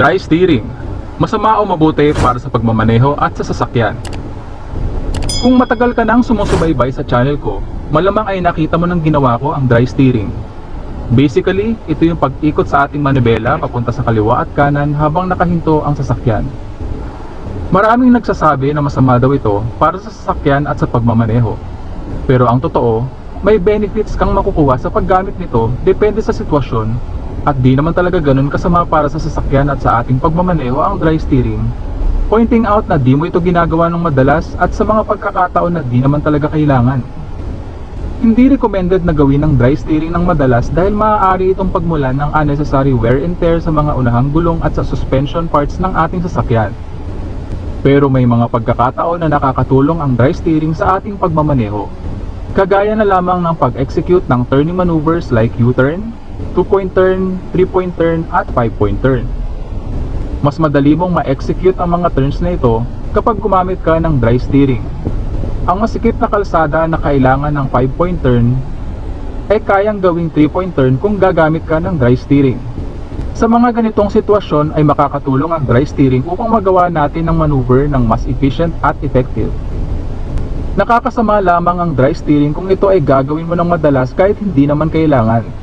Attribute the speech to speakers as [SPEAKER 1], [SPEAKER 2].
[SPEAKER 1] Dry steering. Masama o mabuti para sa pagmamaneho at sa sasakyan. Kung matagal ka nang sumusubaybay sa channel ko, malamang ay nakita mo ng ginawa ko ang dry steering. Basically, ito yung pag-ikot sa ating manibela papunta sa kaliwa at kanan habang nakahinto ang sasakyan. Maraming nagsasabi na masama daw ito para sa sasakyan at sa pagmamaneho. Pero ang totoo, may benefits kang makukuha sa paggamit nito depende sa sitwasyon. At di naman talaga ganun kasama para sa sasakyan at sa ating pagmamaneho ang dry steering. Pointing out na di mo ito ginagawa ng madalas at sa mga pagkakataon na di naman talaga kailangan. Hindi recommended na gawin ang dry steering ng madalas dahil maaari itong pagmulan ng unnecessary wear and tear sa mga unahang gulong at sa suspension parts ng ating sasakyan. Pero may mga pagkakataon na nakakatulong ang dry steering sa ating pagmamaneho. Kagaya na lamang ng pag-execute ng turning maneuvers like U-turn, 2-point turn, 3-point turn at 5-point turn. Mas madali mong ma-execute ang mga turns na ito kapag gumamit ka ng dry steering. Ang masikip na kalsada na kailangan ng 5-point turn ay kayang gawing 3-point turn kung gagamit ka ng dry steering. Sa mga ganitong sitwasyon ay makakatulong ang dry steering upang magawa natin ang maneuver ng mas efficient at effective. Nakakasama lamang ang dry steering kung ito ay gagawin mo ng madalas kahit hindi naman kailangan.